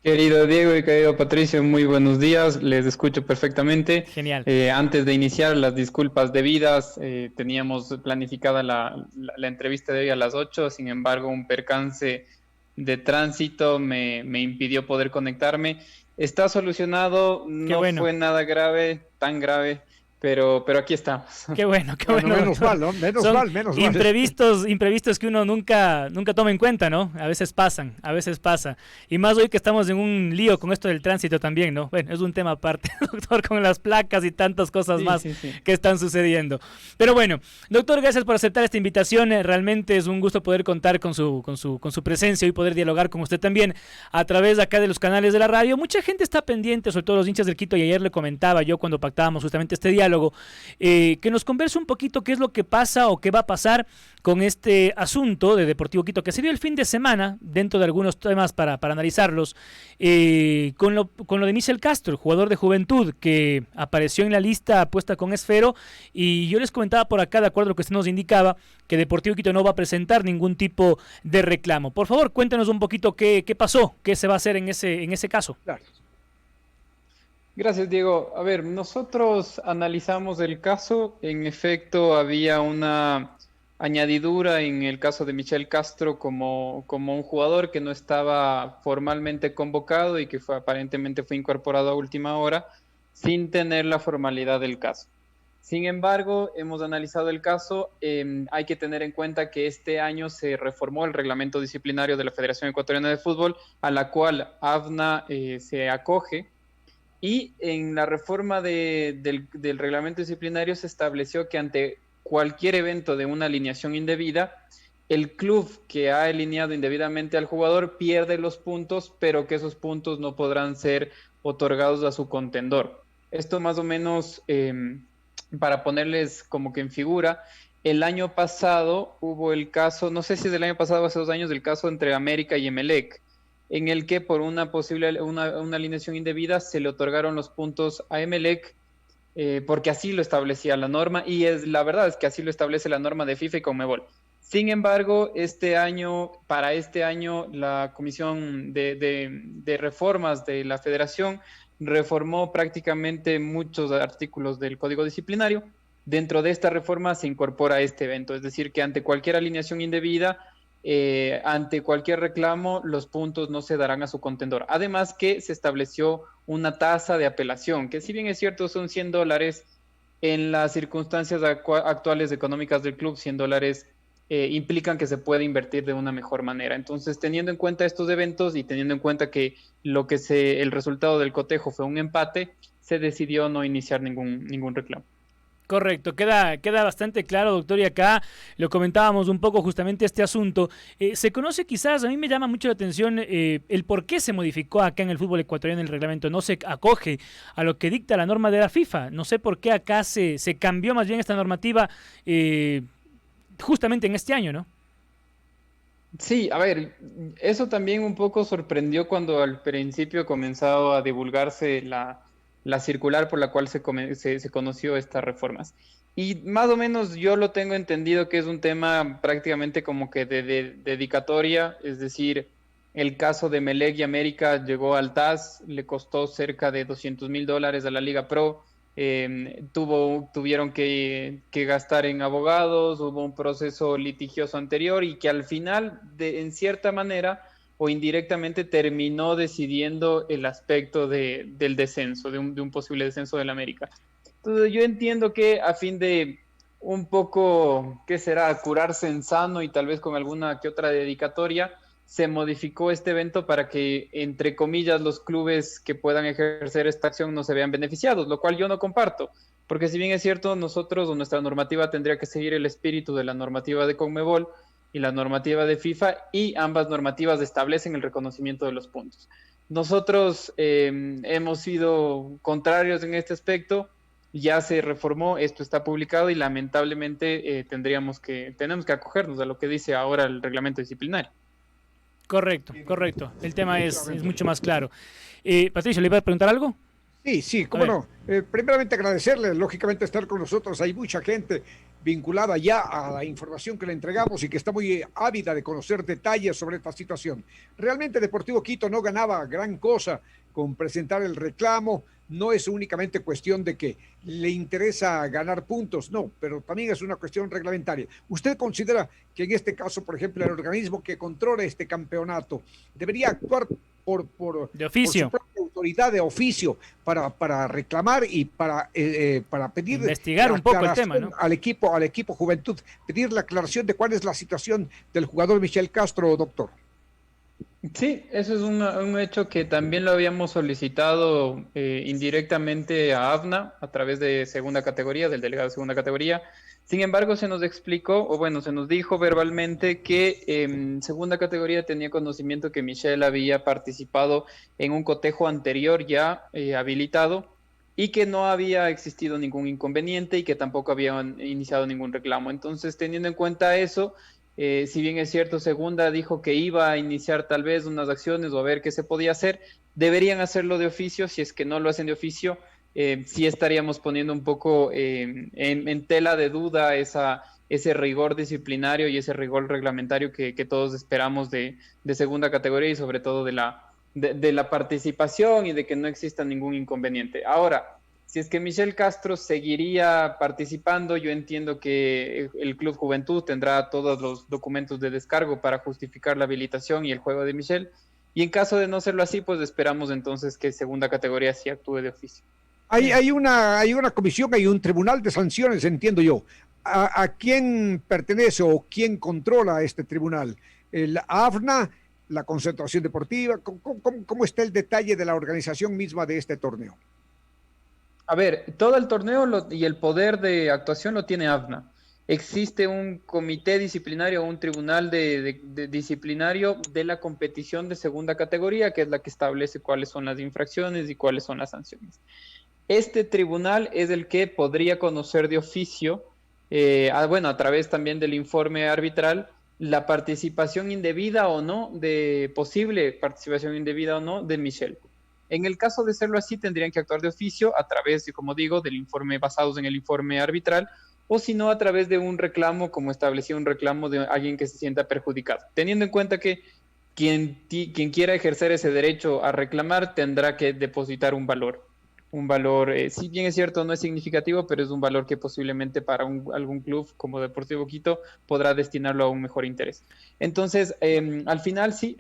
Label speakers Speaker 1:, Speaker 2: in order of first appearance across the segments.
Speaker 1: Querido Diego y querido Patricio, muy buenos días, les escucho perfectamente.
Speaker 2: Genial.
Speaker 1: Antes de iniciar, las disculpas debidas, teníamos planificada la entrevista de hoy a las 8. Sin embargo, un percance de tránsito me impidió poder conectarme. Está solucionado,
Speaker 2: Qué
Speaker 1: no
Speaker 2: bueno.
Speaker 1: fue nada grave, tan grave, pero aquí estamos.
Speaker 2: Qué
Speaker 3: Bueno,
Speaker 2: bueno,
Speaker 3: menos
Speaker 2: doctor.
Speaker 3: mal, ¿no? Menos
Speaker 2: Son
Speaker 3: mal, menos mal.
Speaker 2: imprevistos que uno nunca toma en cuenta, ¿no? A veces pasan, a veces pasa. Y más hoy que estamos en un lío con esto del tránsito también, ¿no? Bueno, es un tema aparte, doctor, con las placas y tantas cosas
Speaker 1: Sí,
Speaker 2: más
Speaker 1: sí, sí.
Speaker 2: que están sucediendo. Pero bueno, doctor, gracias por aceptar esta invitación. Realmente es un gusto poder contar con su presencia y poder dialogar con usted también a través de acá de los canales de la radio. Mucha gente está pendiente, sobre todo los hinchas del Quito, y ayer le comentaba yo cuando pactábamos justamente este diálogo, que nos converse un poquito qué es lo que pasa o qué va a pasar con este asunto de Deportivo Quito, que se dio el fin de semana, dentro de algunos temas para analizarlos, con lo de Michel Castro, el jugador de Juventud, que apareció en la lista puesta con Esfero, y yo les comentaba por acá, de acuerdo a lo que usted nos indicaba, que Deportivo Quito no va a presentar ningún tipo de reclamo. Por favor, cuéntenos un poquito qué pasó, qué se va a hacer en ese caso.
Speaker 3: Claro.
Speaker 1: Gracias, Diego. A ver, nosotros analizamos el caso. En efecto, había una añadidura en el caso de Michel Castro como un jugador que no estaba formalmente convocado y que aparentemente fue incorporado a última hora sin tener la formalidad del caso. Sin embargo, hemos analizado el caso. Hay que tener en cuenta que este año se reformó el reglamento disciplinario de la Federación Ecuatoriana de Fútbol, a la cual AFNA se acoge. Y en la reforma del reglamento disciplinario se estableció que ante cualquier evento de una alineación indebida, el club que ha alineado indebidamente al jugador pierde los puntos, pero que esos puntos no podrán ser otorgados a su contendor. Esto más o menos, para ponerles como que en figura, el año pasado hubo el caso, no sé si es del año pasado o hace 2 años, del caso entre América y Emelec, en el que por una alineación indebida se le otorgaron los puntos a Emelec, porque así lo establecía la norma, y la verdad es que así lo establece la norma de FIFA y Conmebol. Sin embargo, para este año, la Comisión de Reformas de la Federación reformó prácticamente muchos artículos del Código Disciplinario. Dentro de esta reforma se incorpora este evento, es decir, que ante cualquier alineación indebida, ante cualquier reclamo, los puntos no se darán a su contendor. Además que se estableció una tasa de apelación, que si bien es cierto son $100, en las circunstancias actuales económicas del club, $100 implican que se puede invertir de una mejor manera. Entonces, teniendo en cuenta estos eventos y teniendo en cuenta que el resultado del cotejo fue un empate, se decidió no iniciar ningún reclamo.
Speaker 2: Correcto, queda bastante claro, doctor, y acá lo comentábamos un poco justamente este asunto. Se conoce quizás, a mí me llama mucho la atención el por qué se modificó acá en el fútbol ecuatoriano el reglamento, no se acoge a lo que dicta la norma de la FIFA, no sé por qué acá se cambió más bien esta normativa justamente en este año, ¿no?
Speaker 1: Sí, a ver, eso también un poco sorprendió cuando al principio comenzó a divulgarse la circular por la cual se conoció estas reformas. Y más o menos yo lo tengo entendido que es un tema prácticamente como que de dedicatoria, es decir, el caso de Melec y América llegó al TAS, le costó cerca de $200,000 a la Liga Pro. Tuvieron que gastar en abogados, hubo un proceso litigioso anterior y que al final, en cierta manera o indirectamente, terminó decidiendo el aspecto del descenso, de un posible descenso del América. Entonces yo entiendo que a fin de un poco, ¿qué será? Curarse en sano y tal vez con alguna que otra dedicatoria, se modificó este evento para que, entre comillas, los clubes que puedan ejercer esta acción no se vean beneficiados, lo cual yo no comparto, porque si bien es cierto, nosotros o nuestra normativa tendría que seguir el espíritu de la normativa de Conmebol y la normativa de FIFA, y ambas normativas establecen el reconocimiento de los puntos. Nosotros hemos sido contrarios en este aspecto, ya se reformó, esto está publicado y lamentablemente tenemos que acogernos a lo que dice ahora el reglamento disciplinario.
Speaker 2: Correcto. El tema es
Speaker 3: Efectivamente.
Speaker 2: mucho más claro. Patricio, ¿le iba a preguntar algo?
Speaker 3: Sí,
Speaker 2: A
Speaker 3: cómo
Speaker 2: ver.
Speaker 3: no. Primeramente agradecerle, lógicamente, estar con nosotros. Hay mucha gente vinculada ya a la información que le entregamos y que está muy ávida de conocer detalles sobre esta situación. Realmente Deportivo Quito no ganaba gran cosa con presentar el reclamo. No es únicamente cuestión de que le interesa ganar puntos, no, pero también es una cuestión reglamentaria. ¿Usted considera que en este caso, por ejemplo, el organismo que controla este campeonato debería actuar
Speaker 2: de oficio,
Speaker 3: por su propia autoridad de oficio para reclamar y para pedir
Speaker 2: investigar un poco el tema, ¿no?
Speaker 3: al equipo Juventud, pedir la aclaración de cuál es la situación del jugador Michel Castro, doctor?
Speaker 1: Sí, eso es un hecho que también lo habíamos solicitado indirectamente a AFNA a través de segunda categoría, del delegado de segunda categoría. Sin embargo, se nos explicó, o bueno, se nos dijo verbalmente que segunda categoría tenía conocimiento que Michel había participado en un cotejo anterior ya habilitado y que no había existido ningún inconveniente y que tampoco habían iniciado ningún reclamo. Entonces, teniendo en cuenta eso, si bien es cierto, segunda dijo que iba a iniciar tal vez unas acciones o a ver qué se podía hacer, deberían hacerlo de oficio. Si es que no lo hacen de oficio, sí estaríamos poniendo un poco en tela de duda ese rigor disciplinario y ese rigor reglamentario que todos esperamos de segunda categoría y sobre todo de la participación y de que no exista ningún inconveniente. Ahora, si es que Michel Castro seguiría participando, yo entiendo que el Club Juventud tendrá todos los documentos de descargo para justificar la habilitación y el juego de Michel. Y en caso de no serlo así, pues esperamos entonces que segunda categoría sí actúe de oficio.
Speaker 3: Hay una comisión, hay un tribunal de sanciones, entiendo yo. ¿A quién pertenece o quién controla este tribunal? ¿El AFNA, la Concentración Deportiva? ¿Cómo está el detalle de la organización misma de este torneo?
Speaker 1: A ver, todo el torneo y el poder de actuación lo tiene AFNA. Existe un comité disciplinario, un tribunal de disciplinario de la competición de segunda categoría, que es la que establece cuáles son las infracciones y cuáles son las sanciones. Este tribunal es el que podría conocer de oficio, a través también del informe arbitral, la participación indebida o no, posible participación indebida o no de Michel. En el caso de serlo así, tendrían que actuar de oficio a través, como digo, del informe, basados en el informe arbitral, o si no, a través de un reclamo, como establecía un reclamo de alguien que se sienta perjudicado. Teniendo en cuenta que quien quiera ejercer ese derecho a reclamar tendrá que depositar un valor. Si bien es cierto, no es significativo, pero es un valor que posiblemente para algún club como Deportivo Quito podrá destinarlo a un mejor interés. Entonces, al final sí,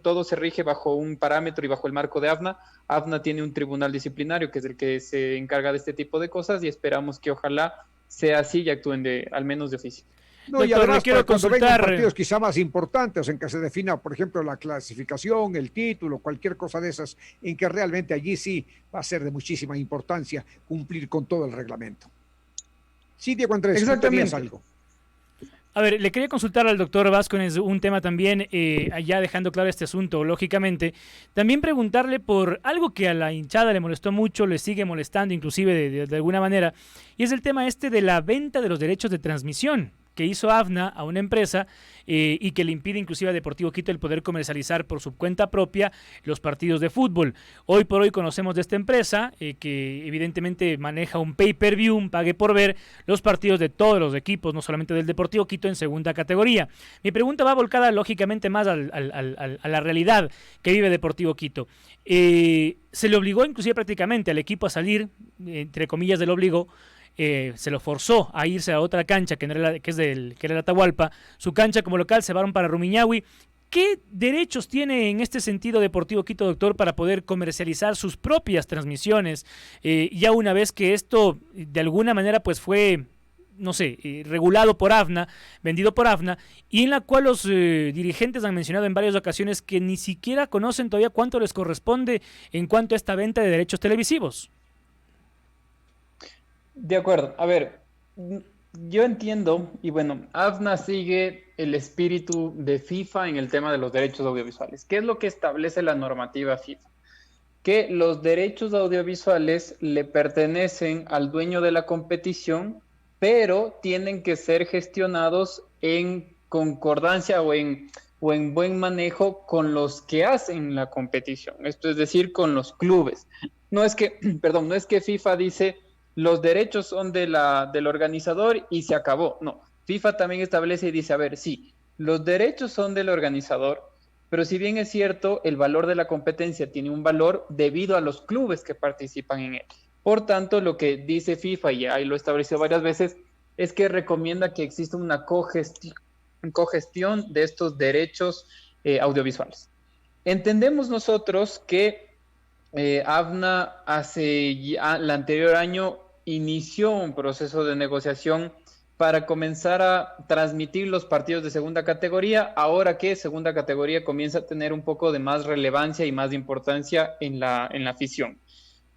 Speaker 1: todo se rige bajo un parámetro y bajo el marco de AFNA. AFNA tiene un tribunal disciplinario que es el que se encarga de este tipo de cosas y esperamos que ojalá sea así y actúen al menos de oficio.
Speaker 3: No, y además, cuando vengan partidos quizá más importantes en que se defina, por ejemplo, la clasificación, el título, cualquier cosa de esas, en que realmente allí sí va a ser de muchísima importancia cumplir con todo el reglamento. Sí, Diego Andrés, ¿tenías algo?
Speaker 2: A ver, le quería consultar al doctor Vázquez un tema también, allá dejando claro este asunto, lógicamente. También preguntarle por algo que a la hinchada le molestó mucho, le sigue molestando inclusive de alguna manera, y es el tema de la venta de los derechos de transmisión que hizo AFNA a una empresa y que le impide inclusive a Deportivo Quito el poder comercializar por su cuenta propia los partidos de fútbol. Hoy por hoy conocemos de esta empresa que evidentemente maneja un pay-per-view, un pague por ver los partidos de todos los equipos, no solamente del Deportivo Quito en segunda categoría. Mi pregunta va volcada lógicamente más a la realidad que vive Deportivo Quito. Se le obligó inclusive prácticamente al equipo a salir, entre comillas, del obligó, se lo forzó a irse a otra cancha que era el Atahualpa. Su cancha como local se van para Rumiñahui. ¿Qué derechos tiene en este sentido Deportivo Quito, doctor, para poder comercializar sus propias transmisiones? Ya una vez que esto de alguna manera pues fue, no sé, regulado por AFNA, vendido por AFNA, y en la cual los dirigentes han mencionado en varias ocasiones que ni siquiera conocen todavía cuánto les corresponde en cuanto a esta venta de derechos televisivos.
Speaker 1: De acuerdo. A ver, yo entiendo, y bueno, AFNA sigue el espíritu de FIFA en el tema de los derechos audiovisuales. ¿Qué es lo que establece la normativa FIFA? Que los derechos audiovisuales le pertenecen al dueño de la competición, pero tienen que ser gestionados en concordancia o en buen manejo con los que hacen la competición. Esto es decir, con los clubes. No es que FIFA dice: los derechos son del organizador y se acabó. No, FIFA también establece y dice, a ver, sí, los derechos son del organizador, pero si bien es cierto, el valor de la competencia tiene un valor debido a los clubes que participan en él. Por tanto, lo que dice FIFA, y ahí lo estableció varias veces, es que recomienda que exista una cogestión de estos derechos audiovisuales. Entendemos nosotros que AFNA el anterior año inició un proceso de negociación para comenzar a transmitir los partidos de segunda categoría, ahora que segunda categoría comienza a tener un poco de más relevancia y más importancia en la afición.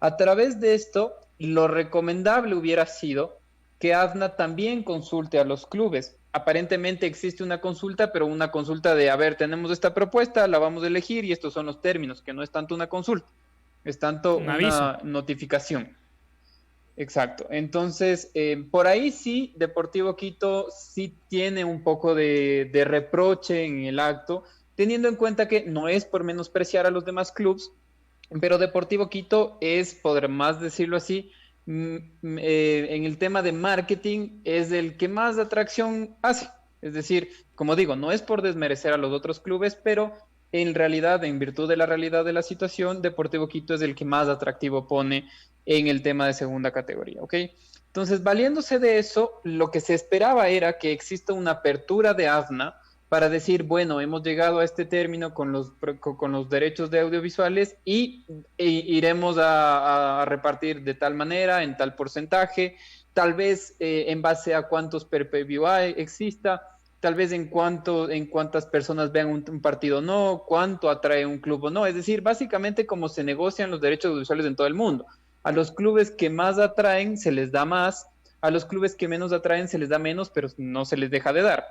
Speaker 1: A través de esto, lo recomendable hubiera sido que AFNA también consulte a los clubes. Aparentemente existe una consulta, pero una consulta de, a ver, tenemos esta propuesta, la vamos a elegir y estos son los términos, que no es tanto una consulta, es tanto una notificación. Exacto. Entonces, por ahí sí, Deportivo Quito sí tiene un poco de reproche en el acto, teniendo en cuenta que no es por menospreciar a los demás clubes, pero Deportivo Quito es, por más decirlo así, en el tema de marketing es el que más atracción hace. Es decir, como digo, no es por desmerecer a los otros clubes, pero en realidad, en virtud de la realidad de la situación, Deportivo Quito es el que más atractivo pone en el tema de segunda categoría, ¿ok? Entonces, valiéndose de eso, lo que se esperaba era que exista una apertura de AFNA para decir, bueno, hemos llegado a este término con los derechos de audiovisuales y iremos a repartir de tal manera, en tal porcentaje, tal vez en base a cuántos pay-per-view exista, tal vez en cuántas personas vean un partido o no, cuánto atrae un club o no, es decir, básicamente cómo se negocian los derechos audiovisuales en todo el mundo. A los clubes que más atraen se les da más, a los clubes que menos atraen se les da menos, pero no se les deja de dar.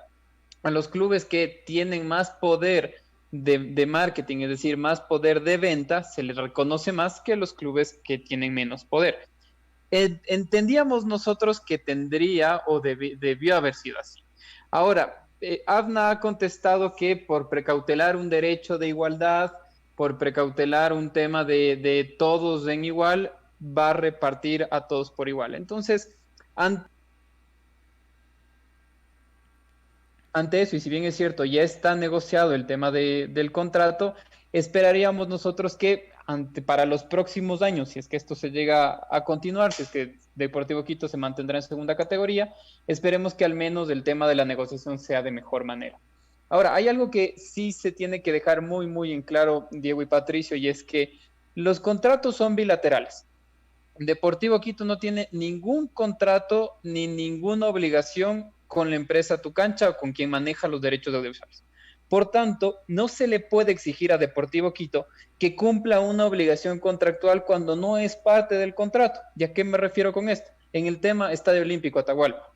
Speaker 1: A los clubes que tienen más poder de marketing, es decir, más poder de venta, se les reconoce más que a los clubes que tienen menos poder. Entendíamos nosotros que tendría o debió haber sido así. Ahora, AFNA ha contestado que por precautelar un derecho de igualdad, por precautelar un tema de todos en igual, va a repartir a todos por igual. Entonces, ante eso, y si bien es cierto, ya está negociado el tema del contrato, esperaríamos nosotros que para los próximos años, si es que esto se llega a continuar, si es que Deportivo Quito se mantendrá en segunda categoría, esperemos que al menos el tema de la negociación sea de mejor manera. Ahora, hay algo que sí se tiene que dejar muy, muy en claro, Diego y Patricio, y es que los contratos son bilaterales. Deportivo Quito no tiene ningún contrato ni ninguna obligación con la empresa Tu Cancha o con quien maneja los derechos audiovisuales. Por tanto, no se le puede exigir a Deportivo Quito que cumpla una obligación contractual cuando no es parte del contrato. ¿Y a qué me refiero con esto? En el tema Estadio Olímpico Atahualpa.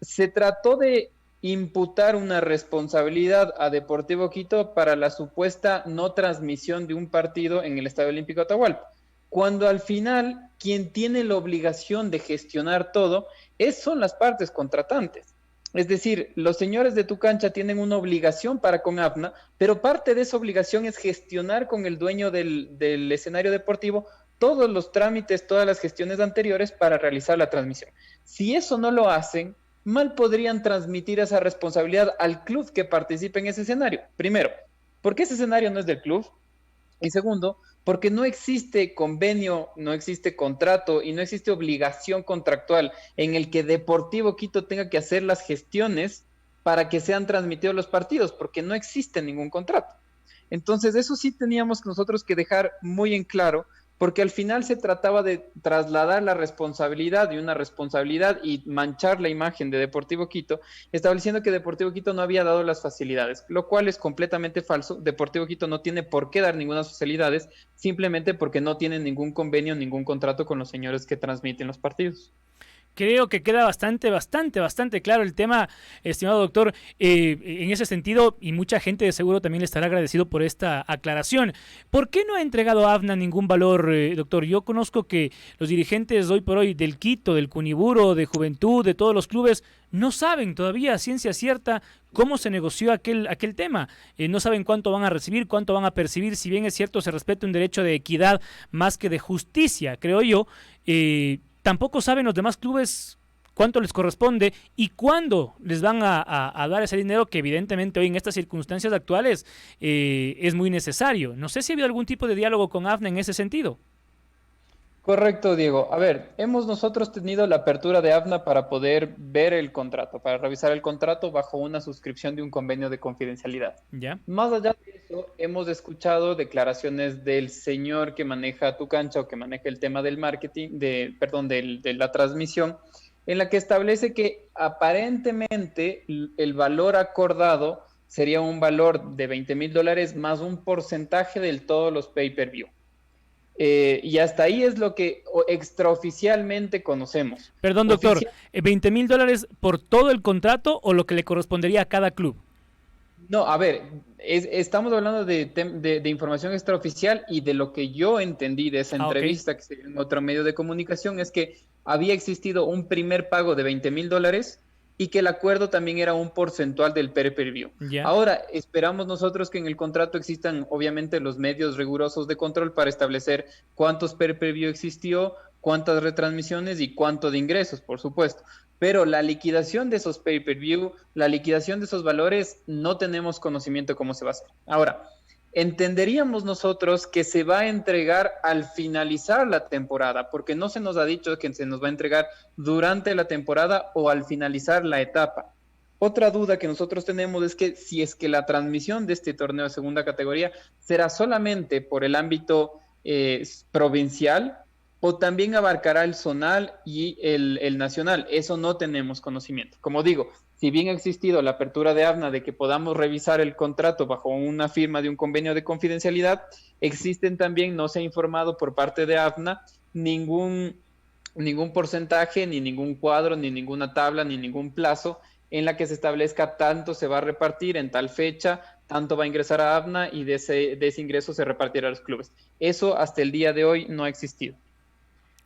Speaker 1: Se trató de imputar una responsabilidad a Deportivo Quito para la supuesta no transmisión de un partido en el Estadio Olímpico Atahualpa, cuando al final quien tiene la obligación de gestionar todo son las partes contratantes. Es decir, los señores de Tu Cancha tienen una obligación para con AFNA, pero parte de esa obligación es gestionar con el dueño del escenario deportivo todos los trámites, todas las gestiones anteriores para realizar la transmisión. Si eso no lo hacen, mal podrían transmitir esa responsabilidad al club que participe en ese escenario. Primero, porque ese escenario no es del club. Y segundo, porque no existe convenio, no existe contrato y no existe obligación contractual en el que Deportivo Quito tenga que hacer las gestiones para que sean transmitidos los partidos, porque no existe ningún contrato. Entonces, eso sí teníamos nosotros que dejar muy en claro, porque al final se trataba de trasladar la responsabilidad y una responsabilidad y manchar la imagen de Deportivo Quito, estableciendo que Deportivo Quito no había dado las facilidades, lo cual es completamente falso. Deportivo Quito no tiene por qué dar ninguna facilidades, simplemente porque no tiene ningún convenio, ningún contrato con los señores que transmiten los partidos.
Speaker 2: Creo que queda bastante claro el tema, estimado doctor, en ese sentido, y mucha gente de seguro también le estará agradecido por esta aclaración. ¿Por qué no ha entregado AFNA ningún valor, doctor? Yo conozco que los dirigentes hoy por hoy del Quito, del Cuniburo, de Juventud, de todos los clubes, no saben todavía a ciencia cierta cómo se negoció aquel tema. No saben cuánto van a recibir, cuánto van a percibir. Si bien es cierto, se respeta un derecho de equidad más que de justicia, creo yo. tampoco saben los demás clubes cuánto les corresponde y cuándo les van a dar ese dinero que evidentemente hoy en estas circunstancias actuales es muy necesario. No sé si ha habido algún tipo de diálogo con AFNA en ese sentido.
Speaker 1: Correcto, Diego. A ver, hemos nosotros tenido la apertura de AFNA para poder ver el contrato, para revisar el contrato bajo una suscripción de un convenio de confidencialidad.
Speaker 2: ¿Ya?
Speaker 1: Más allá de eso, hemos escuchado declaraciones del señor que maneja Tu Cancha o que maneja el tema del marketing, de la transmisión, en la que establece que aparentemente el valor acordado sería un valor de $20,000 más un porcentaje de todos los pay-per-view. Y hasta ahí es lo que extraoficialmente conocemos.
Speaker 2: Perdón, doctor, $20,000 por todo el contrato o lo que le correspondería a cada club.
Speaker 1: No, a ver, estamos hablando de información extraoficial y de lo que yo entendí de esa entrevista que se dio en otro medio de comunicación es que había existido un primer pago de $20,000 y que el acuerdo también era un porcentual del pay-per-view. Ahora, esperamos nosotros que en el contrato existan obviamente los medios rigurosos de control para establecer cuántos pay-per-view existió, cuántas retransmisiones y cuánto de ingresos, por supuesto. Pero la liquidación de esos pay-per-view, la liquidación de esos valores, no tenemos conocimiento de cómo se va a hacer. Ahora, entenderíamos nosotros que se va a entregar al finalizar la temporada, porque no se nos ha dicho que se nos va a entregar durante la temporada o al finalizar la etapa. Otra duda que nosotros tenemos es que si es que la transmisión de este torneo de segunda categoría será solamente por el ámbito provincial o también abarcará el zonal y el nacional. Eso no tenemos conocimiento. Como digo, si bien ha existido la apertura de AFNA de que podamos revisar el contrato bajo una firma de un convenio de confidencialidad, existen también, no se ha informado por parte de AFNA, ningún porcentaje, ni ningún cuadro, ni ninguna tabla, ni ningún plazo en la que se establezca tanto se va a repartir en tal fecha, tanto va a ingresar a AFNA y de ese ingreso se repartirá a los clubes. Eso hasta el día de hoy no ha existido.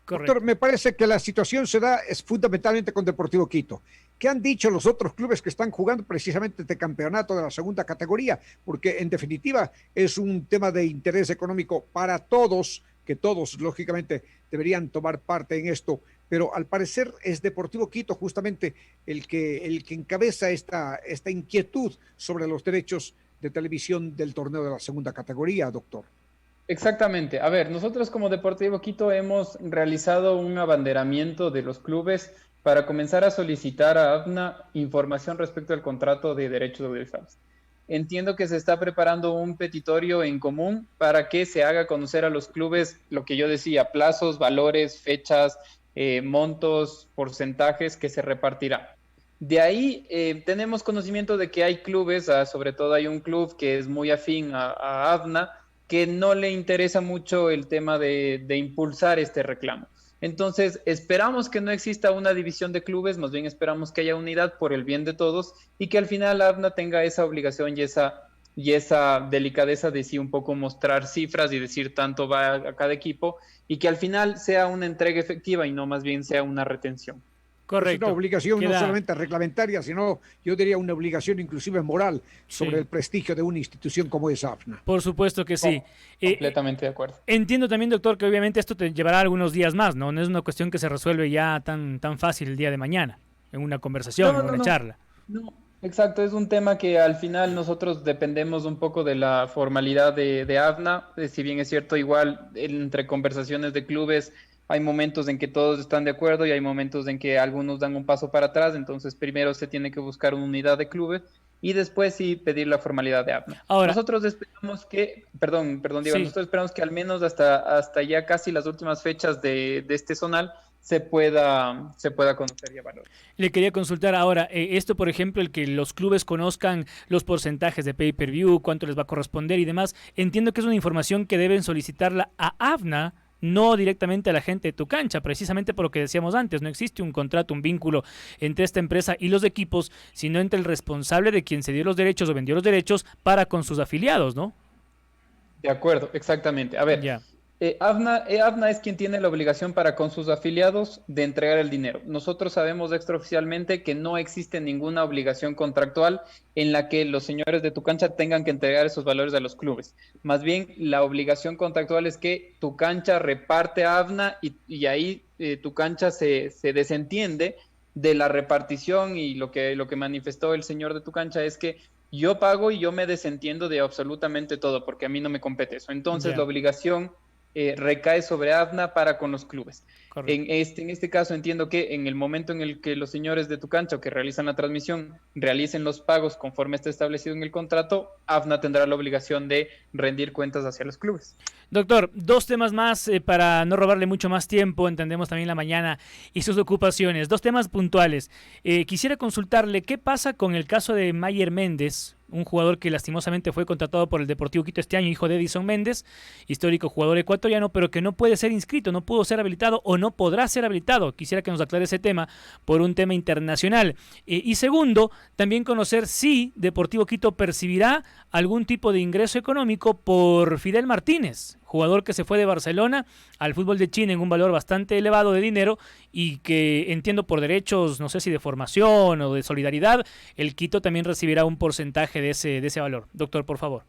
Speaker 3: Correcto. Doctor, me parece que la situación se da es fundamentalmente con Deportivo Quito. ¿Qué han dicho los otros clubes que están jugando precisamente este campeonato de la segunda categoría? Porque en definitiva es un tema de interés económico para todos, que todos lógicamente deberían tomar parte en esto, pero al parecer es Deportivo Quito justamente el que encabeza esta inquietud sobre los derechos de televisión del torneo de la segunda categoría, doctor.
Speaker 1: Exactamente. A ver, nosotros como Deportivo Quito hemos realizado un abanderamiento de los clubes para comenzar a solicitar a AFNA información respecto al contrato de derechos audiovisuales. Entiendo que se está preparando un petitorio en común para que se haga conocer a los clubes lo que yo decía, plazos, valores, fechas, montos, porcentajes que se repartirán. De ahí tenemos conocimiento de que hay clubes, sobre todo hay un club que es muy afín a AFNA, que no le interesa mucho el tema de impulsar este reclamo. Entonces, esperamos que no exista una división de clubes, más bien esperamos que haya unidad por el bien de todos y que al final AFNA tenga esa obligación y esa delicadeza de sí un poco mostrar cifras y decir tanto va a cada equipo y que al final sea una entrega efectiva y no más bien sea una retención.
Speaker 3: Correcto. Es una obligación no solamente reglamentaria, sino yo diría una obligación inclusive moral sobre el prestigio de una institución como es AFNA.
Speaker 2: Por supuesto que sí.
Speaker 1: Completamente de acuerdo.
Speaker 2: Entiendo también, doctor, que obviamente esto te llevará algunos días más, ¿no? No es una cuestión que se resuelve ya tan fácil el día de mañana, en una conversación, en una charla.
Speaker 1: No, exacto, es un tema que al final nosotros dependemos un poco de la formalidad de AFNA, si bien es cierto, igual entre conversaciones de clubes hay momentos en que todos están de acuerdo y hay momentos en que algunos dan un paso para atrás, entonces primero se tiene que buscar una unidad de clubes y después sí pedir la formalidad de AFNA. Ahora, nosotros esperamos que, perdón, Diego, nosotros esperamos que al menos hasta ya casi las últimas fechas de este zonal se pueda conocer y evaluar.
Speaker 2: Le quería consultar ahora, esto por ejemplo, el que los clubes conozcan los porcentajes de pay-per-view, cuánto les va a corresponder y demás, entiendo que es una información que deben solicitarla a AFNA, no directamente a la gente de Tu Cancha, precisamente por lo que decíamos antes, no existe un contrato, un vínculo entre esta empresa y los equipos, sino entre el responsable de quien se dio los derechos o vendió los derechos para con sus afiliados, ¿no?
Speaker 1: De acuerdo, exactamente. A ver, AFNA es quien tiene la obligación para con sus afiliados de entregar el dinero. Nosotros sabemos extraoficialmente que no existe ninguna obligación contractual en la que los señores de Tu Cancha tengan que entregar esos valores a los clubes. Más bien, la obligación contractual es que Tu Cancha reparte a AFNA y ahí Tu Cancha se desentiende de la repartición, y lo que manifestó el señor de Tu Cancha es que yo pago y yo me desentiendo de absolutamente todo porque a mí no me compete eso. Entonces, la obligación recae sobre AFNA para con los clubes. En este caso entiendo que en el momento en el que los señores de Tu Cancha que realizan la transmisión realicen los pagos conforme está establecido en el contrato, AFNA tendrá la obligación de rendir cuentas hacia los clubes.
Speaker 2: Doctor, 2 temas más para no robarle mucho más tiempo, entendemos también la mañana y sus ocupaciones. 2 temas puntuales. Quisiera consultarle qué pasa con el caso de Mayer Méndez, un jugador que lastimosamente fue contratado por el Deportivo Quito este año, hijo de Edison Méndez, histórico jugador ecuatoriano, pero que no puede ser inscrito, no pudo ser habilitado o no podrá ser habilitado. Quisiera que nos aclare ese tema por un tema internacional. Y segundo, también conocer si Deportivo Quito percibirá algún tipo de ingreso económico por Fidel Martínez, jugador que se fue de Barcelona al fútbol de China en un valor bastante elevado de dinero y que entiendo por derechos, no sé si de formación o de solidaridad, el Quito también recibirá un porcentaje de ese valor. Doctor, por favor.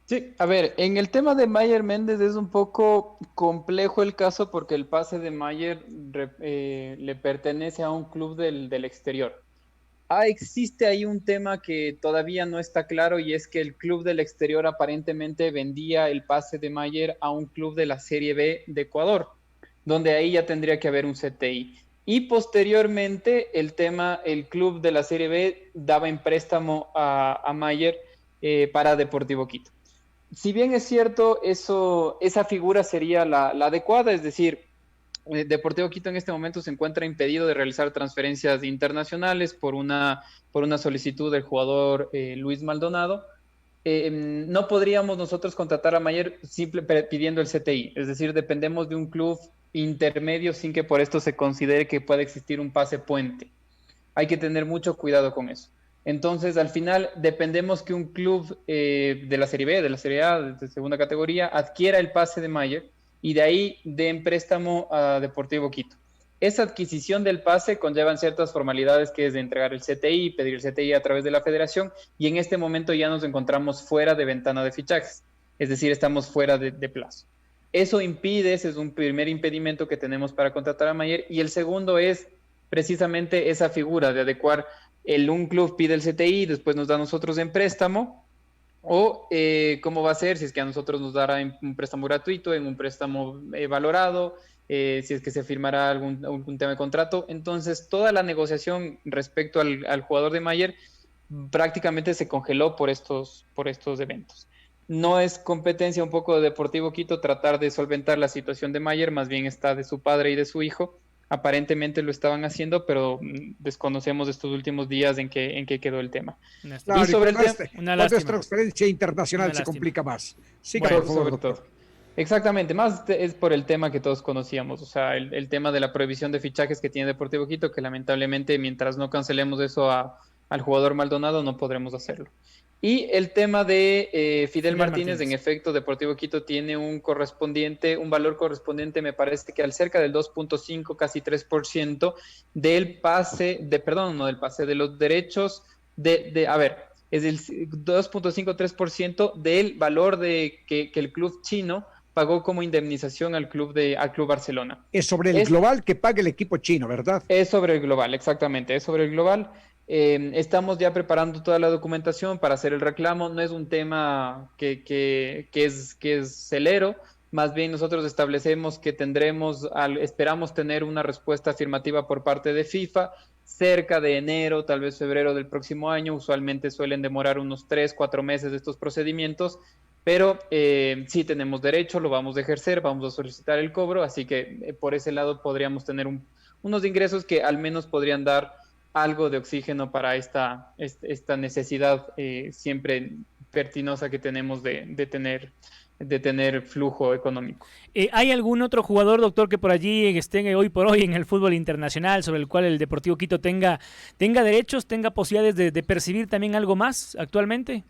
Speaker 1: Sí, a ver, en el tema de Mayer Méndez es un poco complejo el caso porque el pase de Mayer le pertenece a un club del exterior. Existe ahí un tema que todavía no está claro, y es que el club del exterior aparentemente vendía el pase de Mayer a un club de la Serie B de Ecuador, donde ahí ya tendría que haber un CTI. Y posteriormente el club de la Serie B daba en préstamo a Mayer para Deportivo Quito. Si bien es cierto, esa figura sería la adecuada, es decir, Deportivo Quito en este momento se encuentra impedido de realizar transferencias internacionales por una solicitud del jugador Luis Maldonado. No podríamos nosotros contratar a Mayer pidiendo el CTI, es decir, dependemos de un club intermedio sin que por esto se considere que pueda existir un pase puente. Hay que tener mucho cuidado con eso. Entonces, al final, dependemos que un club de la Serie B, de la Serie A, de segunda categoría, adquiera el pase de Mayer y de ahí den préstamo a Deportivo Quito. Esa adquisición del pase conllevan ciertas formalidades, que es de entregar el CTI, pedir el CTI a través de la federación, y en este momento ya nos encontramos fuera de ventana de fichajes, es decir, estamos fuera de plazo. Eso impide, ese es un primer impedimento que tenemos para contratar a Mayer, y el segundo es precisamente esa figura de adecuar un club pide el CTI, después nos da a nosotros en préstamo, o cómo va a ser, si es que a nosotros nos dará un préstamo gratuito, en un préstamo valorado, si es que se firmará algún tema de contrato. Entonces, toda la negociación respecto al jugador de Mayer prácticamente se congeló por estos eventos. No es competencia un poco de Deportivo Quito tratar de solventar la situación de Mayer, más bien está de su padre y de su hijo. Aparentemente lo estaban haciendo, pero desconocemos estos últimos días en qué quedó el tema.
Speaker 3: Claro, y sobre el tema,
Speaker 2: una
Speaker 3: cuando es transferencia internacional se complica más. Sí, bueno, por favor, doctor.
Speaker 1: Todo. Exactamente, más es por el tema que todos conocíamos, o sea, el tema de la prohibición de fichajes que tiene Deportivo Quito, que lamentablemente mientras no cancelemos eso al jugador Maldonado no podremos hacerlo. Y el tema de Fidel Martínez, en efecto, Deportivo Quito tiene un valor correspondiente, me parece que al cerca del 2.5, casi 3% de los derechos es el 2.5-3% del valor que el club chino pagó como indemnización al club Barcelona.
Speaker 3: Es sobre el global que paga el equipo chino, ¿verdad?
Speaker 1: Es sobre el global, exactamente, es sobre el global. Estamos ya preparando toda la documentación para hacer el reclamo. No es un tema que es celero, más bien nosotros establecemos que esperamos tener una respuesta afirmativa por parte de FIFA cerca de enero, tal vez febrero del próximo año. Usualmente suelen demorar unos 3-4 meses estos procedimientos, pero sí tenemos derecho, lo vamos a ejercer, vamos a solicitar el cobro, así que por ese lado podríamos tener unos ingresos que al menos podrían dar algo de oxígeno para esta necesidad siempre pertinosa que tenemos de tener flujo económico.
Speaker 2: ¿Hay algún otro jugador, doctor, que por allí esté hoy por hoy en el fútbol internacional, sobre el cual el Deportivo Quito tenga derechos, tenga posibilidades de percibir también algo más actualmente?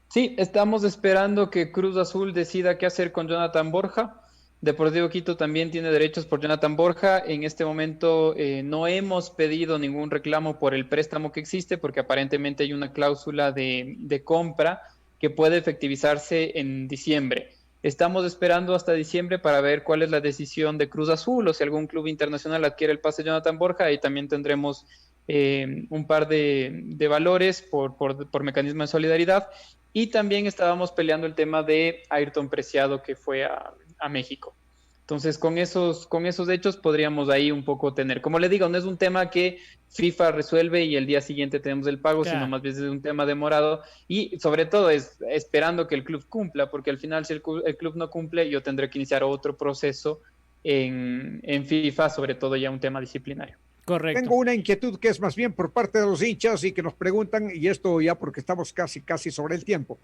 Speaker 1: Sí, estamos esperando que Cruz Azul decida qué hacer con Jonathan Borja. Deportivo Quito también tiene derechos por Jonathan Borja. En este momento no hemos pedido ningún reclamo por el préstamo que existe, porque aparentemente hay una cláusula de compra que puede efectivizarse en diciembre. Estamos esperando hasta diciembre para ver cuál es la decisión de Cruz Azul o si algún club internacional adquiere el pase de Jonathan Borja y también tendremos un par de valores por mecanismo de solidaridad. Y también estábamos peleando el tema de Ayrton Preciado que fue a México. Entonces, con esos hechos podríamos ahí un poco tener. Como le digo, no es un tema que FIFA resuelve y el día siguiente tenemos el pago, sino
Speaker 2: Claro.
Speaker 1: más bien es un tema demorado y sobre todo es esperando que el club cumpla, porque al final si el club no cumple, yo tendré que iniciar otro proceso en FIFA, sobre todo ya un tema disciplinario.
Speaker 2: Correcto.
Speaker 3: Tengo una inquietud que es más bien por parte de los hinchas y que nos preguntan, y esto ya porque estamos casi sobre el tiempo.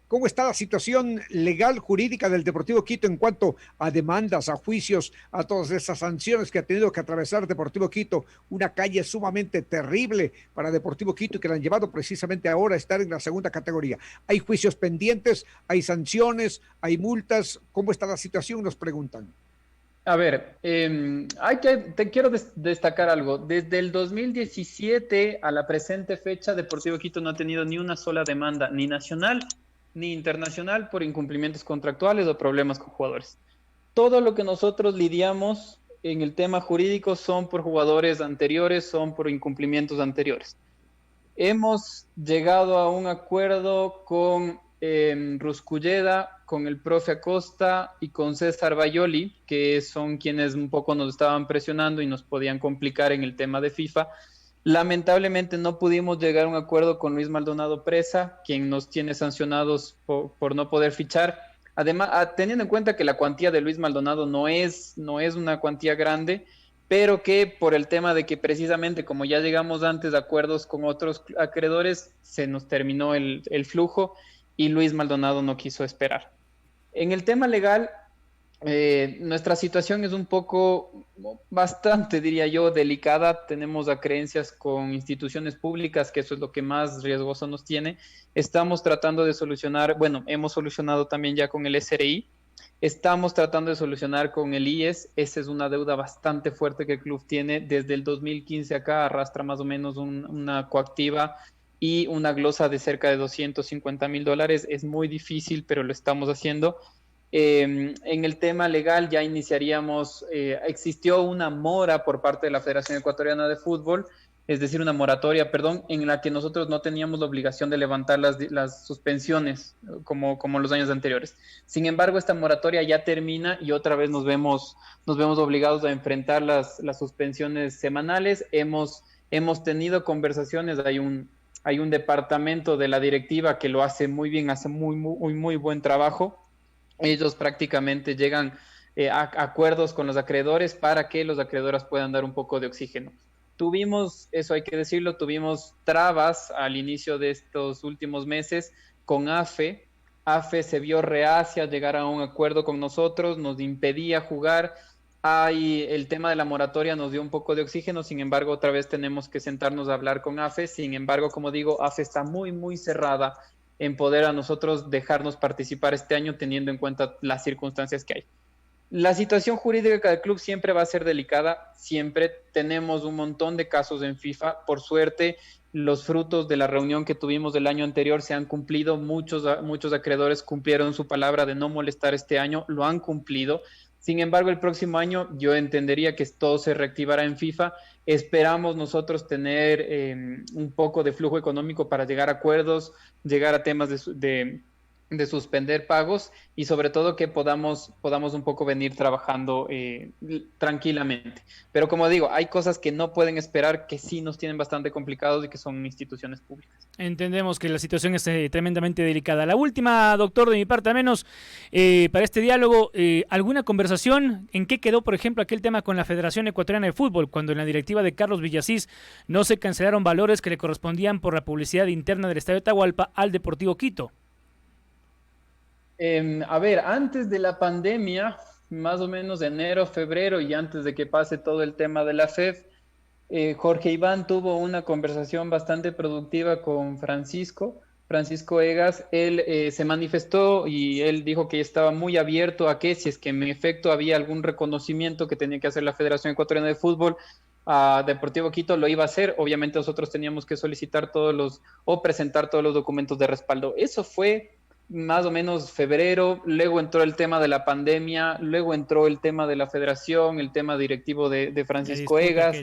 Speaker 3: ¿Cómo está la situación legal, jurídica del Deportivo Quito en cuanto a demandas, a juicios, a todas esas sanciones que ha tenido que atravesar Deportivo Quito? Una calle sumamente terrible para Deportivo Quito y que la han llevado precisamente ahora a estar en la segunda categoría. ¿Hay juicios pendientes? ¿Hay sanciones? ¿Hay multas? ¿Cómo está la situación? Nos preguntan.
Speaker 1: A ver, te quiero destacar algo. Desde el 2017 a la presente fecha, Deportivo Quito no ha tenido ni una sola demanda, ni nacional ni internacional, por incumplimientos contractuales o problemas con jugadores. Todo lo que nosotros lidiamos en el tema jurídico son por jugadores anteriores, son por incumplimientos anteriores. Hemos llegado a un acuerdo con Rusculleda, con el profe Acosta y con César Bayoli, que son quienes un poco nos estaban presionando y nos podían complicar en el tema de FIFA. Lamentablemente no pudimos llegar a un acuerdo con Luis Maldonado Presa, quien nos tiene sancionados por no poder fichar. Además, teniendo en cuenta que la cuantía de Luis Maldonado no es una cuantía grande, pero que por el tema de que precisamente como ya llegamos antes a acuerdos con otros acreedores, se nos terminó el flujo y Luis Maldonado no quiso esperar. En el tema legal, nuestra situación es un poco, bastante, diría yo, delicada. Tenemos acreencias con instituciones públicas, que eso es lo que más riesgoso nos tiene. Estamos tratando de solucionar, bueno, hemos solucionado también ya con el SRI. Estamos tratando de solucionar con el IES. Esa es una deuda bastante fuerte que el club tiene. Desde el 2015 acá arrastra más o menos una coactiva y una glosa de cerca de $250,000. Es muy difícil, pero lo estamos haciendo. En el tema legal ya iniciaríamos, existió una mora por parte de la Federación Ecuatoriana de Fútbol, es decir, una moratoria, perdón, en la que nosotros no teníamos la obligación de levantar las suspensiones como los años anteriores. Sin embargo, esta moratoria ya termina y otra vez nos vemos obligados a enfrentar las suspensiones semanales. Hemos tenido conversaciones, hay un departamento de la directiva que lo hace muy bien, hace muy buen trabajo. Ellos prácticamente llegan a acuerdos con los acreedores para que los acreedores puedan dar un poco de oxígeno. Tuvimos, eso hay que decirlo, tuvimos trabas al inicio de estos últimos meses con AFE. AFE se vio reacia a llegar a un acuerdo con nosotros, nos impedía jugar. El tema de la moratoria nos dio un poco de oxígeno, sin embargo, otra vez tenemos que sentarnos a hablar con AFE. Sin embargo, como digo, AFE está muy cerrada en poder a nosotros dejarnos participar este año teniendo en cuenta las circunstancias que hay. La situación jurídica del club siempre va a ser delicada, siempre tenemos un montón de casos en FIFA. Por suerte, los frutos de la reunión que tuvimos del año anterior se han cumplido, muchos acreedores cumplieron su palabra de no molestar este año, lo han cumplido. Sin embargo, el próximo año yo entendería que todo se reactivará en FIFA. Esperamos nosotros tener un poco de flujo económico para llegar a acuerdos, llegar a temas de suspender pagos y sobre todo que podamos un poco venir trabajando tranquilamente. Pero como digo, hay cosas que no pueden esperar, que sí nos tienen bastante complicados y que son instituciones públicas.
Speaker 2: Entendemos que la situación es tremendamente delicada. La última, doctor, de mi parte al menos, para este diálogo, ¿alguna conversación? ¿En qué quedó, por ejemplo, aquel tema con la Federación Ecuatoriana de Fútbol, cuando en la directiva de Carlos Villasís no se cancelaron valores que le correspondían por la publicidad interna del Estadio de Atahualpa al Deportivo Quito?
Speaker 1: A ver, antes de la pandemia, más o menos enero, febrero y antes de que pase todo el tema de la FEF, Jorge Iván tuvo una conversación bastante productiva con Francisco Francisco Egas, él se manifestó y él dijo que estaba muy abierto a que si es que en efecto había algún reconocimiento que tenía que hacer la Federación Ecuatoriana de Fútbol a Deportivo Quito, lo iba a hacer. Obviamente nosotros teníamos que solicitar o presentar todos los documentos de respaldo. Eso fue más o menos febrero, luego entró el tema de la pandemia, luego entró el tema de la federación, el tema directivo de Francisco Egas.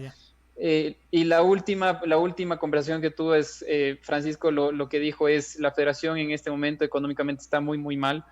Speaker 1: Y la última conversación que tuve es, Francisco lo que dijo es, la federación en este momento económicamente está muy, muy mal,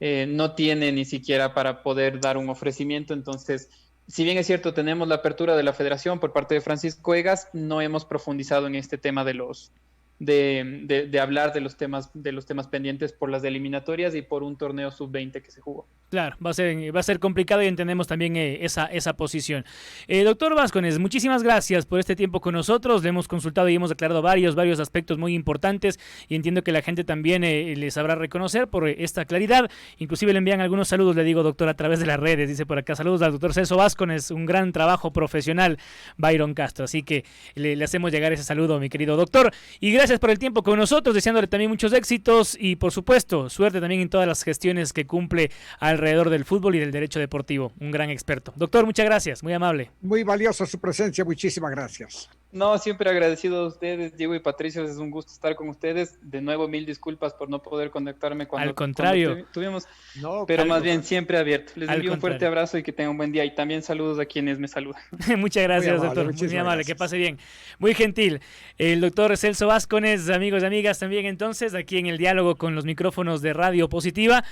Speaker 1: no tiene ni siquiera para poder dar un ofrecimiento. Entonces, si bien es cierto, tenemos la apertura de la federación por parte de Francisco Egas, no hemos profundizado en este tema de hablar de los temas pendientes por las eliminatorias y por un torneo sub-20 que se jugó.
Speaker 2: Claro, va a ser complicado y entendemos también esa posición. Doctor Vázquez, muchísimas gracias por este tiempo con nosotros. Le hemos consultado y hemos aclarado varios aspectos muy importantes y entiendo que la gente también les sabrá reconocer por esta claridad. Inclusive le envían algunos saludos, le digo, doctor, a través de las redes. Dice por acá, saludos al doctor Celso Vázquez, un gran trabajo profesional, Byron Castro. Así que le hacemos llegar ese saludo, mi querido doctor. Y gracias por el tiempo con nosotros, deseándole también muchos éxitos y, por supuesto, suerte también en todas las gestiones que cumple alrededor del fútbol y del derecho deportivo. Un gran experto. Doctor, muchas gracias, muy amable.
Speaker 3: Muy valiosa su presencia, muchísimas gracias.
Speaker 1: No, siempre agradecido a ustedes, Diego y Patricio, es un gusto estar con ustedes. De nuevo, mil disculpas por no poder conectarme cuando,
Speaker 2: al contrario,
Speaker 1: cuando tuvimos, pero más bien siempre abierto. Les envío un fuerte abrazo y que tengan un buen día, y también saludos a quienes me saludan.
Speaker 2: Muchas gracias, doctor, muy amable, que pase bien. Muy gentil. El doctor Celso Vázquez, amigos y amigas, también entonces aquí en el diálogo con los micrófonos de Radio Positiva.